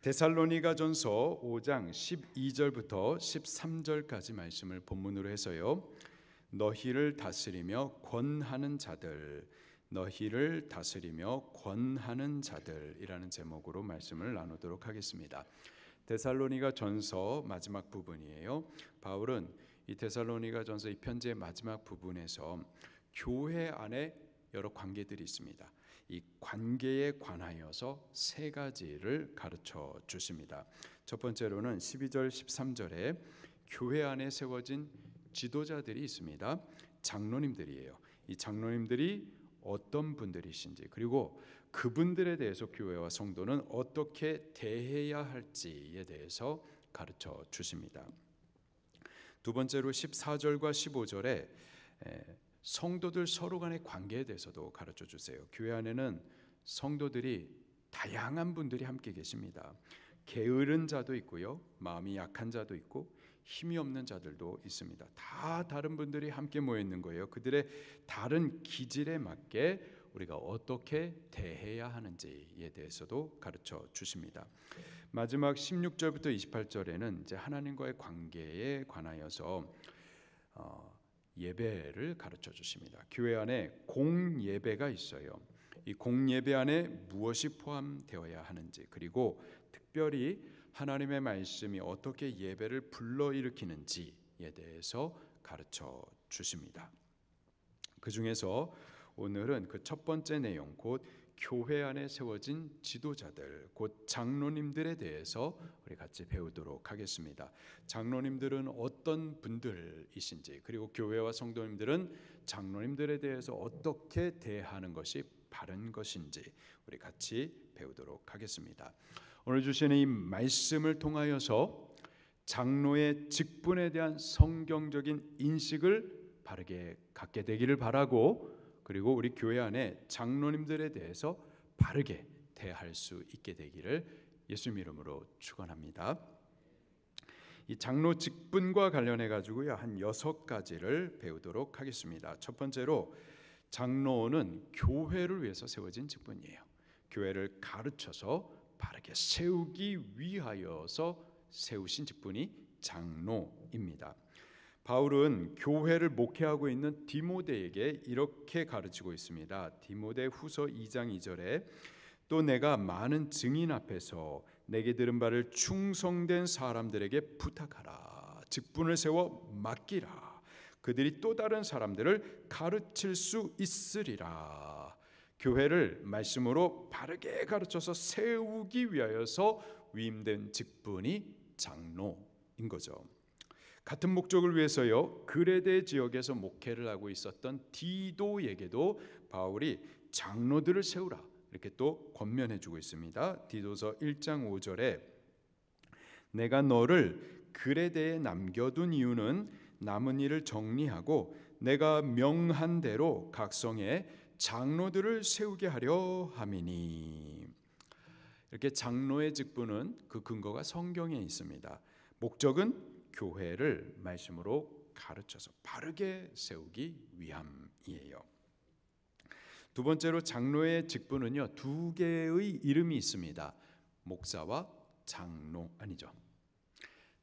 데살로니가전서 5장 12절부터 13절까지 말씀을 본문으로 해서요. 너희를 다스리며 권하는 자들, 너희를 다스리며 권하는 자들이라는 제목으로 말씀을 나누도록 하겠습니다. 데살로니가전서 마지막 부분이에요. 바울은 이 데살로니가전서 이 편지의 마지막 부분에서 교회 안에 여러 관계들이 있습니다. 이 관계에 관하여서 세 가지를 가르쳐 주십니다. 첫 번째로는 12절 13절에 교회 안에 세워진 지도자들이 있습니다. 장로님들이에요. 이 장로님들이 어떤 분들이신지, 그리고 그분들에 대해서 교회와 성도는 어떻게 대해야 할지에 대해서 가르쳐 주십니다. 두 번째로 14절과 15절에 성도들 서로 간의 관계에 대해서도 가르쳐 주세요. 교회 안에는 성도들이 다양한 분들이 함께 계십니다. 게으른 자도 있고요, 마음이 약한 자도 있고 힘이 없는 자들도 있습니다. 다 다른 분들이 함께 모여 있는 거예요. 그들의 다른 기질에 맞게 우리가 어떻게 대해야 하는지에 대해서도 가르쳐 주십니다. 마지막 16절부터 28절에는 이제 하나님과의 관계에 관하여서 예배를 가르쳐 주십니다. 교회 안에 공예배가 있어요. 이 공예배 안에 무엇이 포함되어야 하는지, 그리고 특별히 하나님의 말씀이 어떻게 예배를 불러일으키는지에 대해서 가르쳐 주십니다. 그 중에서 오늘은 그 첫 번째 내용, 곧 교회 안에 세워진 지도자들, 곧 장로님들에 대해서 우리 같이 배우도록 하겠습니다. 장로님들은 어떤 분들이신지, 그리고 교회와 성도님들은 장로님들에 대해서 어떻게 대하는 것이 바른 것인지 우리 같이 배우도록 하겠습니다. 오늘 주시는 이 말씀을 통하여서 장로의 직분에 대한 성경적인 인식을 바르게 갖게 되기를 바라고, 그리고 우리 교회 안에 장로님들에 대해서 바르게 대할 수 있게 되기를 예수님 이름으로 축원합니다. 이 장로 직분과 관련해 가지고요, 한 6가지를 배우도록 하겠습니다. 첫 번째로, 장로는 교회를 위해서 세워진 직분이에요. 교회를 가르쳐서 바르게 세우기 위하여서 세우신 직분이 장로입니다. 바울은 교회를 목회하고 있는 디모데에게 이렇게 가르치고 있습니다. 디모데 후서 2장 2절에 또 내가 많은 증인 앞에서 내게 들은 바를 충성된 사람들에게 부탁하라. 직분을 세워 맡기라. 그들이 또 다른 사람들을 가르칠 수 있으리라. 교회를 말씀으로 바르게 가르쳐서 세우기 위하여서 위임된 직분이 장로인 거죠. 같은 목적을 위해서요, 그레데 지역에서 목회를 하고 있었던 디도에게도 바울이 장로들을 세우라 이렇게 또 권면해 주고 있습니다. 디도서 1장 5절에 내가 너를 그레데에 남겨둔 이유는 남은 일을 정리하고 내가 명한 대로 각 성에 장로들을 세우게 하려 함이니. 이렇게 장로의 직분은 그 근거가 성경에 있습니다. 목적은 교회를 말씀으로 가르쳐서 바르게 세우기 위함이에요. 두 번째로, 장로의 직분은요, 2개의 이름이 있습니다. 목사와 장로, 아니죠,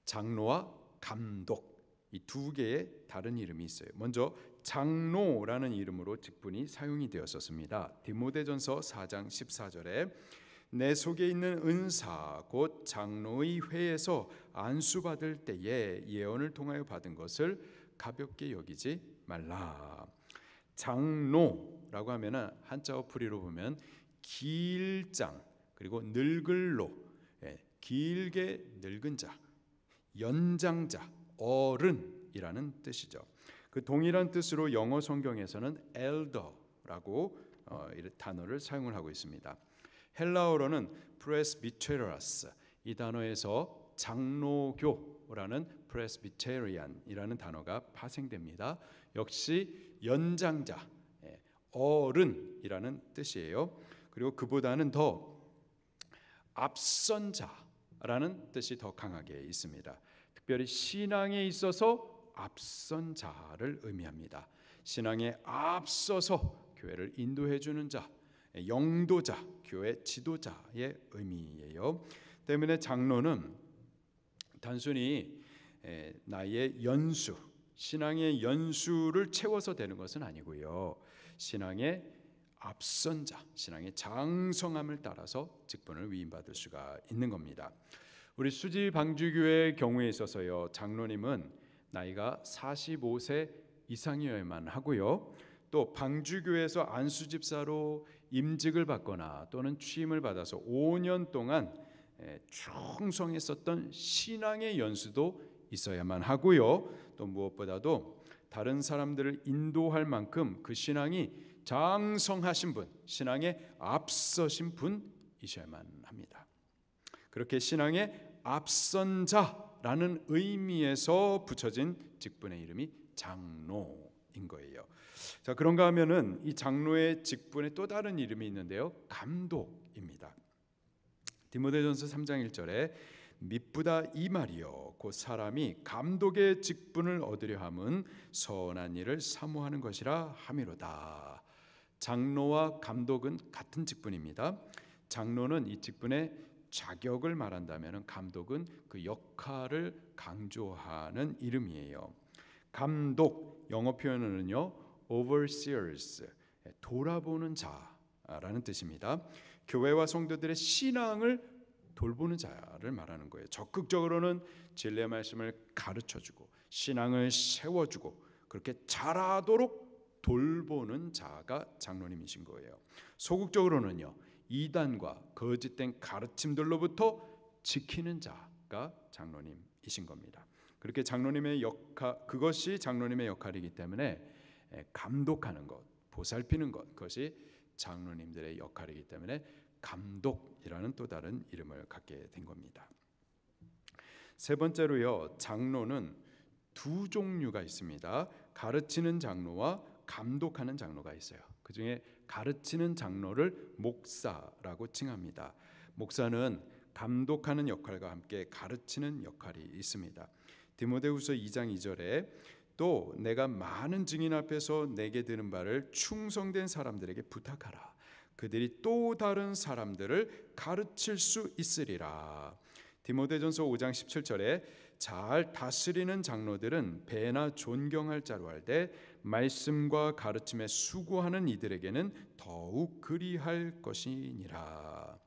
장로와 감독, 이 2개의 다른 이름이 있어요. 먼저 장로라는 이름으로 직분이 사용이 되었었습니다. 디모데전서 4장 14절에 내 속에 있는 은사 곧 장로의 회에서 안수받을 때에 예언을 통하여 받은 것을 가볍게 여기지 말라. 장로라고 하면은 한자 어플이로 보면 길장, 그리고 늙을로, 길게 늙은 자, 연장자, 어른이라는 뜻이죠. 그 동일한 뜻으로 영어 성경에서는 elder라고 단어를 사용을 하고 있습니다. 헬라어로는 presbyteros, 이 단어에서 장로교라는 presbyterian이라는 단어가 파생됩니다. 역시 연장자, 어른이라는 뜻이에요. 그리고 그보다는 더 앞선 자라는 뜻이 더 강하게 있습니다. 특별히 신앙에 있어서 앞선 자를 의미합니다. 신앙에 앞서서 교회를 인도해 주는 자, 영도자, 교회 지도자의 의미예요. 때문에 장로는 단순히 나의 연수, 신앙의 연수를 채워서 되는 것은 아니고요. 신앙의 앞선 자, 신앙의 장성함을 따라서 직분을 위임받을 수가 있는 겁니다. 우리 수지 방주교회의 경우에 있어서요, 장로님은 나이가 45세 이상이어야만 하고요. 또 방주교회에서 안수집사로 임직을 받거나 또는 취임을 받아서 5년 동안 충성했었던 신앙의 연수도 있어야만 하고요. 또 무엇보다도 다른 사람들을 인도할 만큼 그 신앙이 장성하신 분, 신앙에 앞서신 분이셔야만 합니다. 그렇게 신앙에 앞선 자라는 의미에서 붙여진 직분의 이름이 장로인 거예요. 자, 그런가 하면은 이 장로의 직분에 또 다른 이름이 있는데요, 감독입니다. 디모데전서 3장 1절에 미쁘다 이 말이요 곧 사람이 감독의 직분을 얻으려 함은 선한 일을 사모하는 것이라 함이로다. 장로와 감독은 같은 직분입니다. 장로는 이 직분의 자격을 말한다면 감독은 그 역할을 강조하는 이름이에요. 감독, 영어 표현으로는요 overseers, 돌아보는 자라는 뜻입니다. 교회와 성도들의 신앙을 돌보는 자를 말하는 거예요. 적극적으로는 진리의 말씀을 가르쳐주고 신앙을 세워주고 그렇게 자라도록 돌보는 자가 장로님이신 거예요. 소극적으로는요 이단과 거짓된 가르침들로부터 지키는 자가 장로님이신 겁니다. 그렇게 장로님의 그것이 장로님의 역할이기 때문에 감독하는 것, 보살피는 것, 그것이 장로님들의 역할이기 때문에 감독이라는 또 다른 이름을 갖게 된 겁니다. 세 번째로요, 장로는 두 종류가 있습니다. 가르치는 장로와 감독하는 장로가 있어요. 그 중에 가르치는 장로를 목사라고 칭합니다. 목사는 감독하는 역할과 함께 가르치는 역할이 있습니다. 디모데후서 2장 2절에 또 내가 많은 증인 앞에서 내게 드는 바를 충성된 사람들에게 부탁하라. 그들이 또 다른 사람들을 가르칠 수 있으리라. 디모데전서 5장 17절에 잘 다스리는 장로들은 배나 존경할 자로 할때 말씀과 가르침에 수고하는 이들에게는 더욱 그리할 것이니라.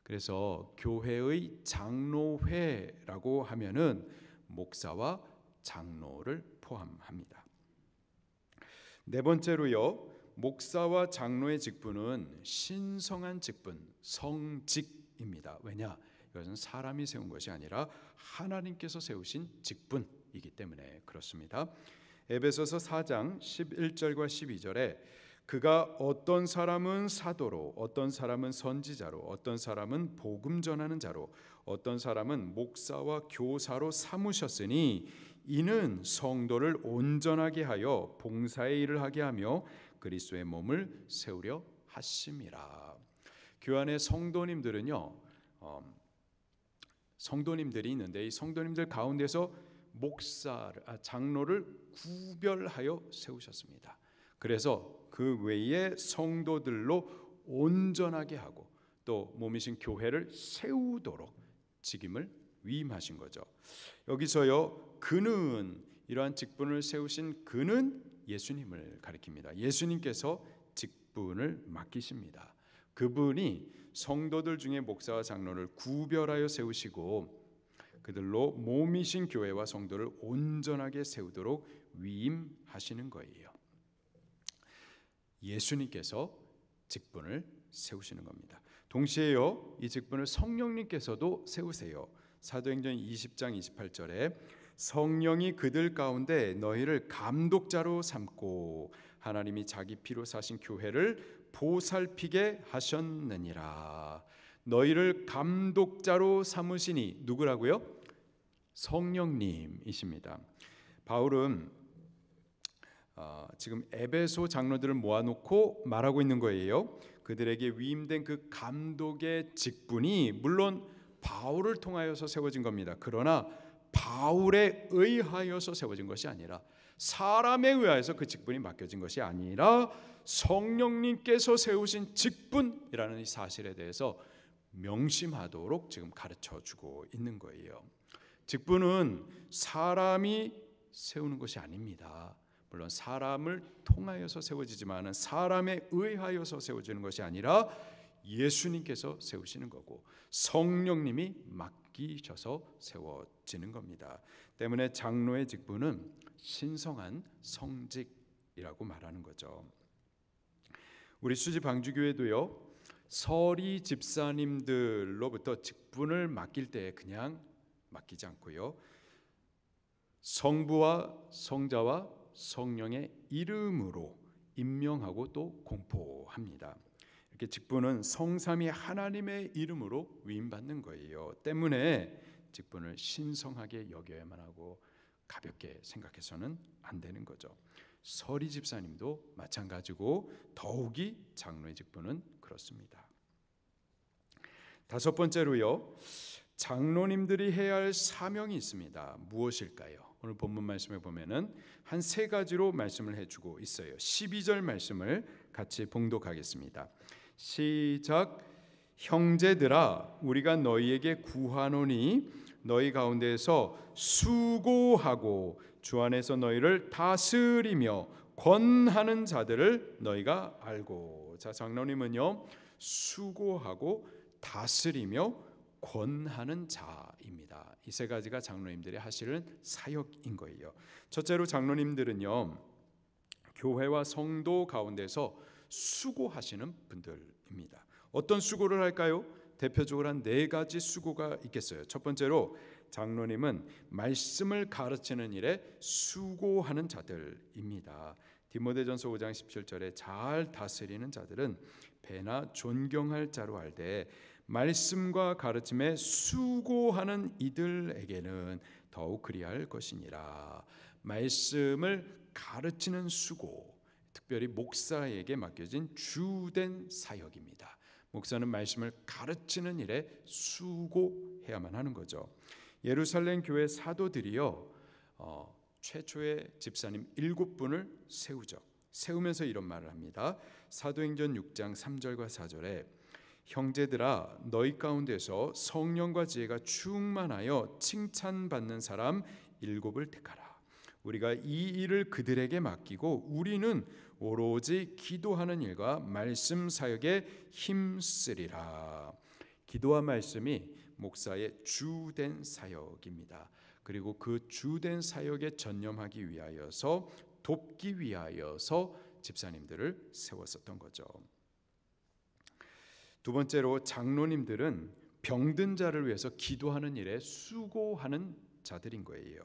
그래서 교회의 장로회라고 하면은 목사와 장로를 포함합니다. 네 번째로요, 목사와 장로의 직분은 신성한 직분, 성직입니다. 왜냐? 이것은 사람이 세운 것이 아니라 하나님께서 세우신 직분이기 때문에 그렇습니다. 에베소서 4장 11절과 12절에 그가 어떤 사람은 사도로, 어떤 사람은 선지자로, 어떤 사람은 복음 전하는 자로, 어떤 사람은 목사와 교사로 삼으셨으니 이는 성도를 온전하게 하여 봉사의 일을 하게 하며 그리스도의 몸을 세우려 하심이라. 교회 성도님들은요, 성도님들이 있는데 이 성도님들 가운데서 장로를 구별하여 세우셨습니다. 그래서 그 외의 성도들로 온전하게 하고 또 몸이신 교회를 세우도록 직임을 위임하신 거죠. 여기서요, 그는, 이러한 직분을 세우신 그는 예수님을 가리킵니다. 예수님께서 직분을 맡기십니다. 그분이 성도들 중에 목사와 장로를 구별하여 세우시고 그들로 몸이신 교회와 성도를 온전하게 세우도록 위임하시는 거예요. 예수님께서 직분을 세우시는 겁니다. 동시에요, 이 직분을 성령님께서도 세우세요. 사도행전 20장 28절에 성령이 그들 가운데 너희를 감독자로 삼고 하나님이 자기 피로 사신 교회를 보살피게 하셨느니라. 너희를 감독자로 삼으시니 누구라고요? 성령님이십니다. 바울은 지금 에베소 장로들을 모아놓고 말하고 있는 거예요. 그들에게 위임된 그 감독의 직분이 물론 바울을 통하여서 세워진 겁니다. 그러나 바울에 의하여서 세워진 것이 아니라, 사람에 의하여서 그 직분이 맡겨진 것이 아니라 성령님께서 세우신 직분이라는 이 사실에 대해서 명심하도록 지금 가르쳐 주고 있는 거예요. 직분은 사람이 세우는 것이 아닙니다. 물론 사람을 통하여서 세워지지만 사람에 의하여서 세워지는 것이 아니라 예수님께서 세우시는 거고 성령님이 맡기셔서 세워지는 겁니다. 때문에 장로의 직분은 신성한 성직이라고 말하는 거죠. 우리 수지 방주교회도요, 서리 집사님들로부터 직분을 맡길 때 그냥 맡기지 않고요, 성부와 성자와 성령의 이름으로 임명하고 또 공포합니다. 이렇게 직분은 성삼위 하나님의 이름으로 위임받는 거예요. 때문에 직분을 신성하게 여겨야만 하고 가볍게 생각해서는 안 되는 거죠. 서리 집사님도 마찬가지고 더욱이 장로의 직분은 그렇습니다. 다섯 번째로요, 장로님들이 해야 할 사명이 있습니다. 무엇일까요? 오늘 본문 말씀에 보면은 한 세 가지로 말씀을 해주고 있어요. 12절 말씀을 같이 봉독하겠습니다. 시작. 형제들아, 우리가 너희에게 구하노니 너희 가운데에서 수고하고 주 안에서 너희를 다스리며 권하는 자들을 너희가 알고. 자, 장로님은요, 수고하고 다스리며 권하는 자입니다. 이 세 가지가 장로님들이 하시는 사역인 거예요. 첫째로 장로님들은요, 교회와 성도 가운데서 수고하시는 분들입니다. 어떤 수고를 할까요? 대표적으로 한 네 가지 수고가 있겠어요. 첫 번째로 장로님은 말씀을 가르치는 일에 수고하는 자들입니다. 디모데전서 5장 17절에 잘 다스리는 자들은 배나 존경할 자로 알되 말씀과 가르침에 수고하는 이들에게는 더욱 그리할 것이니라. 말씀을 가르치는 수고, 특별히 목사에게 맡겨진 주된 사역입니다. 목사는 말씀을 가르치는 일에 수고해야만 하는 거죠. 예루살렘 교회 사도들이요, 최초의 집사님 7분을 세우죠. 세우면서 이런 말을 합니다. 사도행전 6장 3절과 4절에 형제들아, 너희 가운데서 성령과 지혜가 충만하여 칭찬받는 사람 7을 택하라. 우리가 이 일을 그들에게 맡기고 우리는 오로지 기도하는 일과 말씀 사역에 힘쓰리라. 기도와 말씀이 목사의 주된 사역입니다. 그리고 그 주된 사역에 전념하기 위하여서, 돕기 위하여서 집사님들을 세웠었던 거죠. 두 번째로 장로님들은 병든 자를 위해서 기도하는 일에 수고하는 자들인 거예요.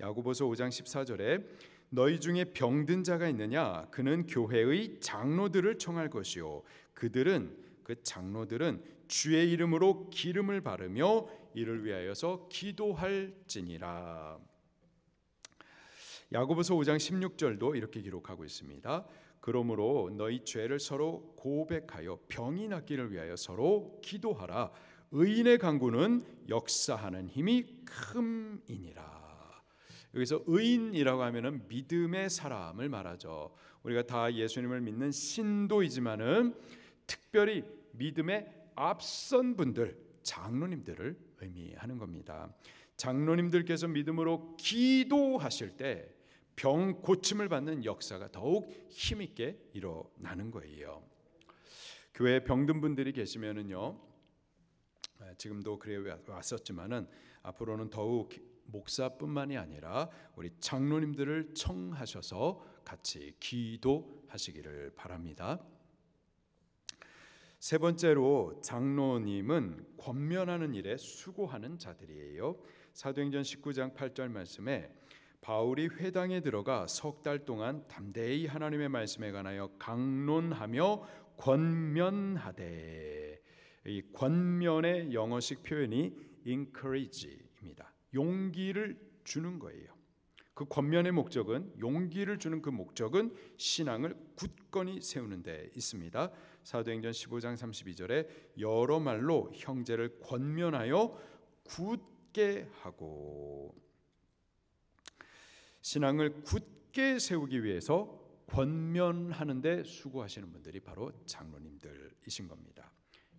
야고보서 5장 14절에 너희 중에 병든 자가 있느냐? 그는 교회의 장로들을 청할 것이요, 그 장로들은 주의 이름으로 기름을 바르며 이를 위하여서 기도할지니라. 야고보서 5장 16절도 이렇게 기록하고 있습니다. 그러므로 너희 죄를 서로 고백하여 병이 낫기를 위하여 서로 기도하라. 의인의 간구는 역사하는 힘이 큼이니라. 여기서 의인이라고 하면은 믿음의 사람을 말하죠. 우리가 다 예수님을 믿는 신도이지만은 특별히 믿음에 앞선 분들, 장로님들을 의미하는 겁니다. 장로님들께서 믿음으로 기도하실 때 병 고침을 받는 역사가 더욱 힘있게 일어나는 거예요. 교회에 병든 분들이 계시면은요, 지금도 그래 왔었지만은 앞으로는 더욱 목사뿐만이 아니라 우리 장로님들을 청하셔서 같이 기도하시기를 바랍니다. 세 번째로 장로님은 권면하는 일에 수고하는 자들이에요. 사도행전 19장 8절 말씀에 바울이 회당에 들어가 석 달 동안 담대히 하나님의 말씀에 관하여 강론하며 권면하되, 이 권면의 영어식 표현이 encourage입니다. 용기를 주는 거예요. 그 권면의 목적은, 용기를 주는 그 목적은 신앙을 굳건히 세우는 데 있습니다. 사도행전 15장 32절에 여러 말로 형제를 권면하여 굳게 하고, 신앙을 굳게 세우기 위해서 권면하는 데 수고하시는 분들이 바로 장로님들이신 겁니다.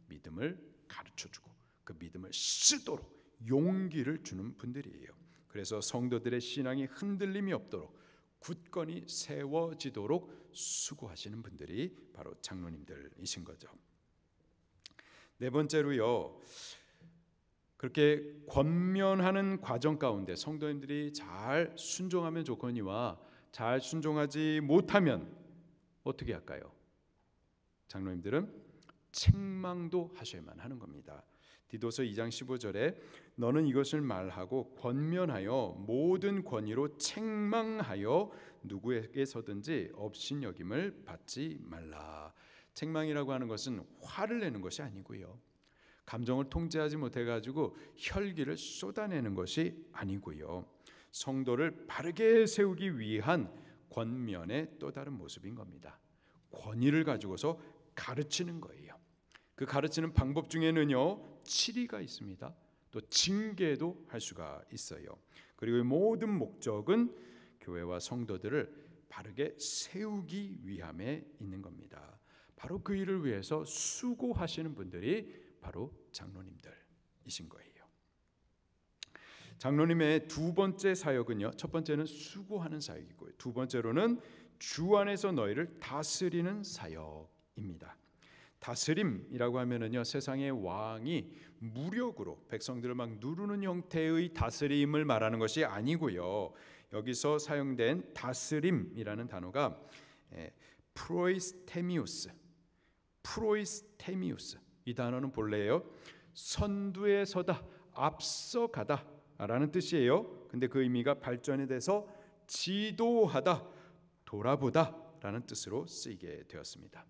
믿음을 가르쳐주고 그 믿음을 쓰도록 용기를 주는 분들이에요. 그래서 성도들의 신앙이 흔들림이 없도록 굳건히 세워지도록 수고하시는 분들이 바로 장로님들이신 거죠. 네 번째로요, 그렇게 권면하는 과정 가운데 성도님들이 잘 순종하면 좋거니와 잘 순종하지 못하면 어떻게 할까요? 장로님들은 책망도 하셔야만 하는 겁니다. 디도서 2장 15절에 너는 이것을 말하고 권면하여 모든 권위로 책망하여 누구에게서든지 업신여김을 받지 말라. 책망이라고 하는 것은 화를 내는 것이 아니고요, 감정을 통제하지 못해가지고 혈기를 쏟아내는 것이 아니고요, 성도를 바르게 세우기 위한 권면의 또 다른 모습인 겁니다. 권위를 가지고서 가르치는 거예요. 그 가르치는 방법 중에는요, 치리가 있습니다. 또 징계도 할 수가 있어요. 그리고 모든 목적은 교회와 성도들을 바르게 세우기 위함에 있는 겁니다. 바로 그 일을 위해서 수고하시는 분들이 바로 장로님들이신 거예요. 장로님의 두 번째 사역은요, 첫 번째는 수고하는 사역이고요, 두 번째로는 주 안에서 너희를 다스리는 사역입니다. 다스림이라고 하면은요, 세상의 왕이 무력으로 백성들을 막 누르는 형태의 다스림을 말하는 것이 아니고요, 여기서 사용된 다스림이라는 단어가 프로이스테미우스, 이 단어는 본래요, 선두에 서다, 앞서가다 라는 뜻이에요. 근데 그 의미가 발전이 돼서 지도하다, 돌아보다 라는 뜻으로 쓰이게 되었습니다.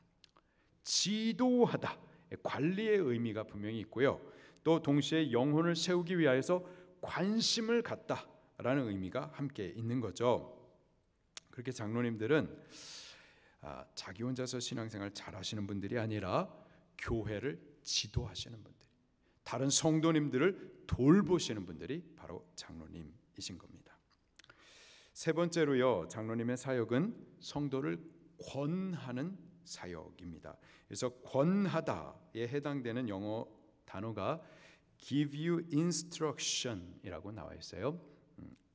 지도하다, 관리의 의미가 분명히 있고요, 또 동시에 영혼을 세우기 위하여서 관심을 갖다 라는 의미가 함께 있는 거죠. 그렇게 장로님들은 자기 혼자서 신앙생활 잘하시는 분들이 아니라 교회를 지도하시는 분들, 다른 성도님들을 돌보시는 분들이 바로 장로님이신 겁니다. 세 번째로요, 장로님의 사역은 성도를 권하는 사역입니다. 그래서 권하다에 해당되는 영어 단어가 give you instruction이라고 나와 있어요.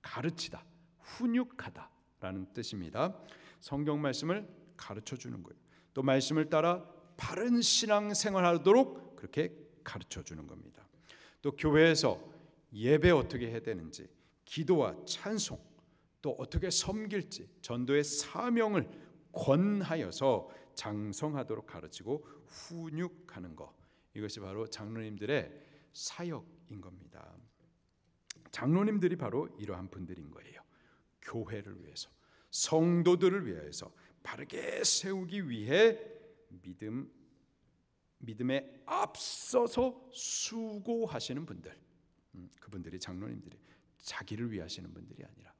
가르치다, 훈육하다라는 뜻입니다. 성경 말씀을 가르쳐 주는 거예요. 또 말씀을 따라 바른 신앙 생활하도록 그렇게 가르쳐 주는 겁니다. 또 교회에서 예배 어떻게 해야 되는지, 기도와 찬송, 또 어떻게 섬길지, 전도의 사명을 권하여서 장성하도록 가르치고 훈육하는 것, 이것이 바로 장로님들의 사역인 겁니다. 장로님들이 바로 이러한 분들인 거예요. 교회를 위해서, 성도들을 위해서 바르게 세우기 위해 믿음에 앞서서 수고하시는 분들, 그분들이 장로님들이 자기를 위하시는 분들이 아니라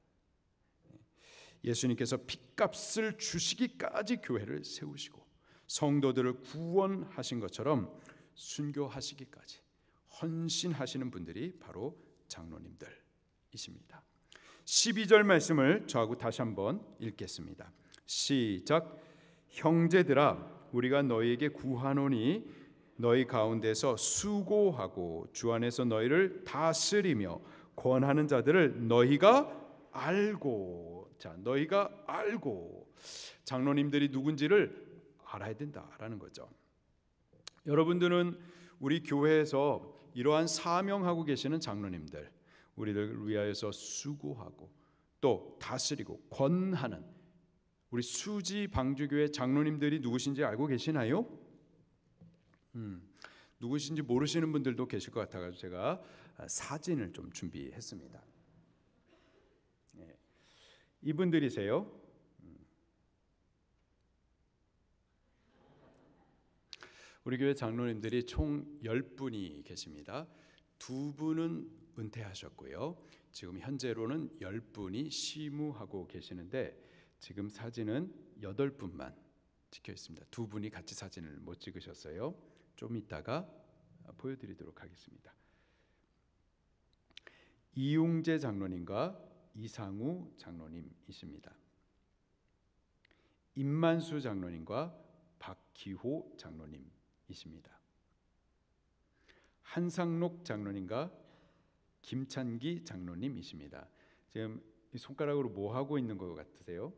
예수님께서 핏값을 주시기까지 교회를 세우시고 성도들을 구원하신 것처럼 순교하시기까지 헌신하시는 분들이 바로 장로님들이십니다. 12절 말씀을 저하고 다시 한번 읽겠습니다. 시작. 형제들아, 우리가 너희에게 구하노니 너희 가운데서 수고하고 주 안에서 너희를 다스리며 권하는 자들을 너희가 알고. 자, 너희가 알고, 장로님들이 누군지를 알아야 된다라는 거죠. 여러분들은 우리 교회에서 이러한 사명하고 계시는 장로님들, 우리를 위하여서 수고하고 또 다스리고 권하는 우리 수지 방주교회 장로님들이 누구신지 알고 계시나요? 누구신지 모르시는 분들도 계실 것 같아서 제가 사진을 좀 준비했습니다. 이분들이세요. 우리 교회 장로님들이 총 10분이 계십니다. 2분은 은퇴하셨고요, 지금 현재로는 10분이 시무하고 계시는데 지금 사진은 8분만 찍혀 있습니다. 2분이 같이 사진을 못 찍으셨어요. 좀 이따가 보여드리도록 하겠습니다. 이용재 장로님과 이상우 장로님이십니다. 임만수 장로님과 박기호 장로님이십니다. 한상록 장로님과 김찬기 장로님이십니다. 지금 이 손가락으로 뭐 하고 있는 것 같으세요?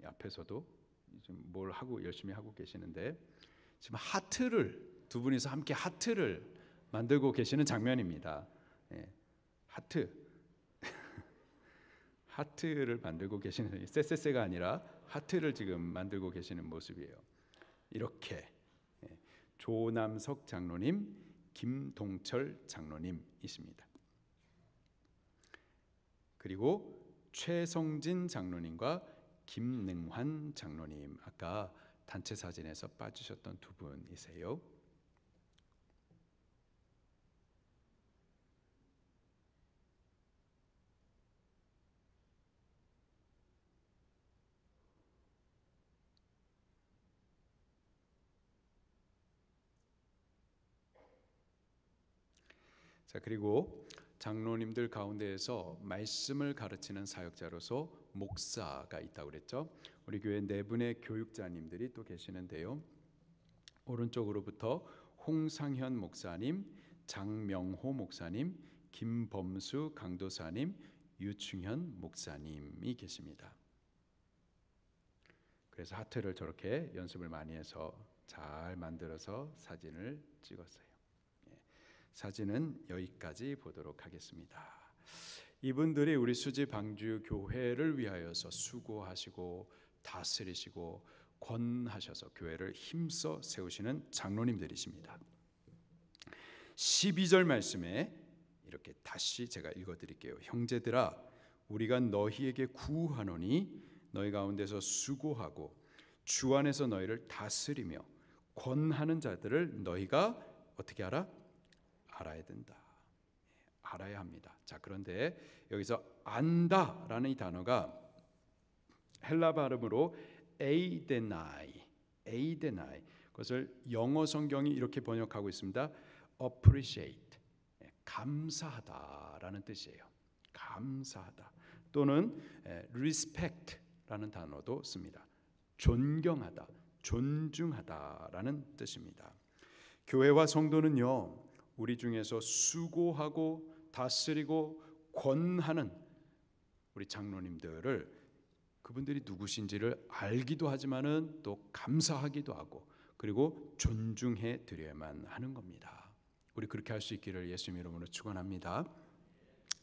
앞에서도 좀 뭘 하고 열심히 하고 계시는데 지금 하트를 두 분이서 함께 하트를 만들고 계시는 장면입니다. 하트 하트를 만들고 계시는 쎄쎄쎄가 아니라 하트를 지금 만들고 계시는 모습이에요. 이렇게 조남석 장로님, 김동철 장로님이십니다. 그리고 최성진 장로님과 김능환 장로님, 아까 단체 사진에서 빠지셨던 두 분이세요. 자, 그리고 장로님들 가운데에서 말씀을 가르치는 사역자로서 목사가 있다고 그랬죠. 우리 교회 네 분의 교육자님들이 또 계시는데요. 오른쪽으로부터 홍상현 목사님, 장명호 목사님, 김범수 강도사님, 유충현 목사님이 계십니다. 그래서 하트를 저렇게 연습을 많이 해서 잘 만들어서 사진을 찍었어요. 사진은 여기까지 보도록 하겠습니다. 이분들이 우리 수지 방주 교회를 위하여서 수고하시고 다스리시고 권하셔서 교회를 힘써 세우시는 장로님들이십니다. 12절 말씀에 이렇게 다시 제가 읽어드릴게요. 형제들아, 우리가 너희에게 구하노니 너희 가운데서 수고하고 주 안에서 너희를 다스리며 권하는 자들을 너희가 어떻게 알아? 알아야 된다. 알아야 합니다. 자, 그런데 여기서 안다라는 이 단어가 헬라 발음으로 에이데나이, 그것을 영어 성경이 이렇게 번역하고 있습니다. appreciate, 감사하다라는 뜻이에요. 감사하다. 또는 respect라는 단어도 씁니다. 존경하다, 존중하다라는 뜻입니다. 교회와 성도는요, 우리 중에서 수고하고 다스리고 권하는 우리 장로님들을 그분들이 누구신지를 알기도 하지만은 또 감사하기도 하고 그리고 존중해 드려야만 하는 겁니다. 우리 그렇게 할 수 있기를 예수님 이름으로 축원합니다.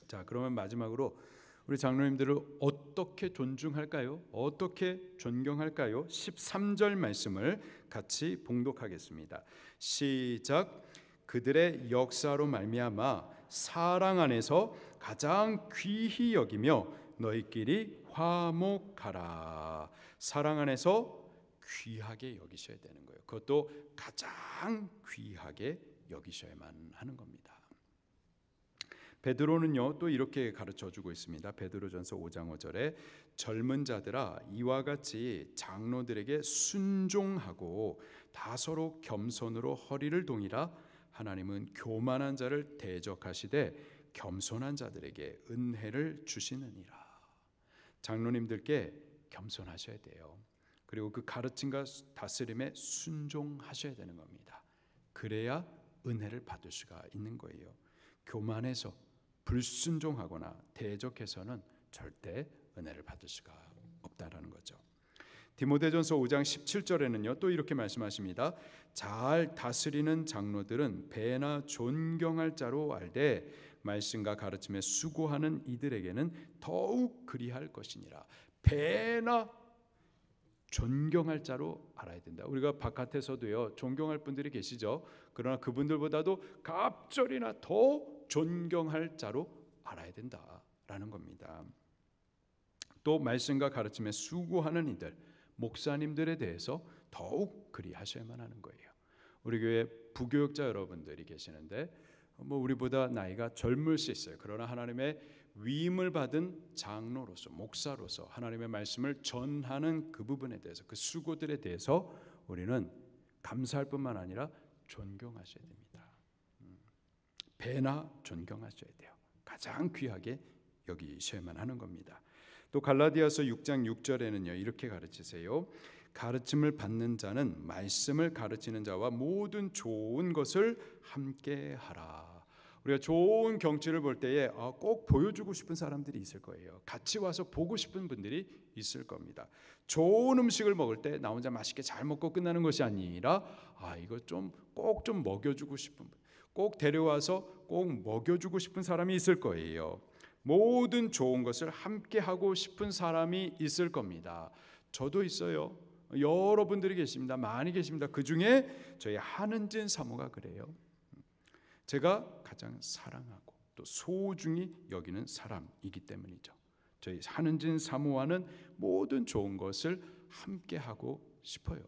자, 그러면 마지막으로 우리 장로님들을 어떻게 존중할까요? 어떻게 존경할까요? 13절 말씀을 같이 봉독하겠습니다. 시작. 그들의 역사로 말미암아 사랑 안에서 가장 귀히 여기며 너희끼리 화목하라. 사랑 안에서 귀하게 여기셔야 되는 거예요. 그것도 가장 귀하게 여기셔야만 하는 겁니다. 베드로는요 또 이렇게 가르쳐주고 있습니다. 베드로전서 5장 5절에 젊은 자들아 이와 같이 장로들에게 순종하고 다 서로 겸손으로 허리를 동이라. 하나님은 교만한 자를 대적하시되 겸손한 자들에게 은혜를 주시느니라. 장로님들께 겸손하셔야 돼요. 그리고 그 가르침과 다스림에 순종하셔야 되는 겁니다. 그래야 은혜를 받을 수가 있는 거예요. 교만해서 불순종하거나 대적해서는 절대 은혜를 받을 수가 없다라는 거죠. 디모데전서 5장 17절에는요 또 이렇게 말씀하십니다. 잘 다스리는 장로들은 배나 존경할 자로 알되 말씀과 가르침에 수고하는 이들에게는 더욱 그리할 것이니라. 배나 존경할 자로 알아야 된다. 우리가 바깥에서도요 존경할 분들이 계시죠. 그러나 그분들보다도 갑절이나 더 존경할 자로 알아야 된다라는 겁니다. 또 말씀과 가르침에 수고하는 이들, 목사님들에 대해서 더욱 그리하셔야만 하는 거예요. 우리 교회 부교육자 여러분들이 계시는데 우리보다 나이가 젊을 수 있어요. 그러나 하나님의 위임을 받은 장로로서 목사로서 하나님의 말씀을 전하는 그 부분에 대해서 그 수고들에 대해서 우리는 감사할 뿐만 아니라 존경하셔야 됩니다. 배나 존경하셔야 돼요. 가장 귀하게 여기셔야만 하는 겁니다. 또 갈라디아서 6장 6절에는요 이렇게 가르치세요. 가르침을 받는 자는 말씀을 가르치는 자와 모든 좋은 것을 함께 하라. 우리가 좋은 경치를 볼 때에 꼭 보여주고 싶은 사람들이 있을 거예요. 같이 와서 보고 싶은 분들이 있을 겁니다. 좋은 음식을 먹을 때 나 혼자 맛있게 잘 먹고 끝나는 것이 아니라 이거 꼭 좀 먹여주고 싶은 분, 꼭 데려와서 꼭 먹여주고 싶은 사람이 있을 거예요. 모든 좋은 것을 함께 하고 싶은 사람이 있을 겁니다. 저도 있어요. 여러분들이 계십니다. 많이 계십니다. 그 중에 저희 한은진 사모가 그래요. 제가 가장 사랑하고 또 소중히 여기는 사람이기 때문이죠. 저희 한은진 사모와는 모든 좋은 것을 함께 하고 싶어요.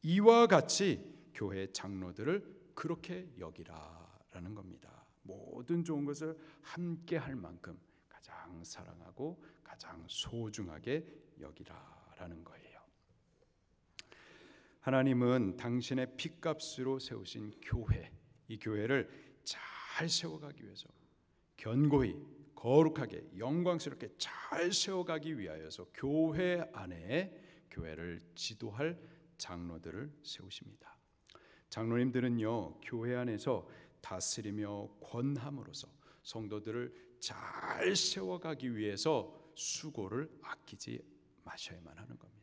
이와 같이 교회 장로들을 그렇게 여기라라는 겁니다. 모든 좋은 것을 함께 할 만큼 가장 사랑하고 가장 소중하게 여기라라는 거예요. 하나님은 당신의 피값으로 세우신 교회, 이 교회를 잘 세워가기 위해서 견고히 거룩하게 영광스럽게 잘 세워가기 위하여서 교회 안에 교회를 지도할 장로들을 세우십니다. 장로님들은요, 교회 안에서 다스리며 권함으로써 성도들을 잘 세워가기 위해서 수고를 아끼지 마셔야만 하는 겁니다.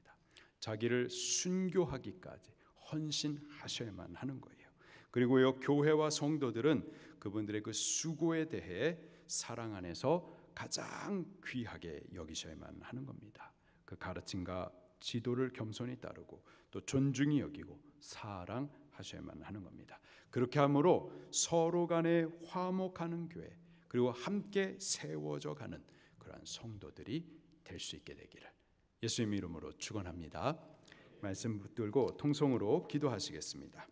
자기를 순교하기까지 헌신하셔야만 하는 거예요. 그리고요, 교회와 성도들은 그분들의 그 수고에 대해 사랑 안에서 가장 귀하게 여기셔야만 하는 겁니다. 그 가르침과 지도를 겸손히 따르고 또 존중히 여기고 사랑하셔야만 하는 겁니다. 그렇게 함으로 서로 간에 화목하는 교회, 그리고 함께 세워져 가는 그러한 성도들이 될 수 있게 되기를 예수님 이름으로 축원합니다. 말씀 붙들고 통성으로 기도하시겠습니다.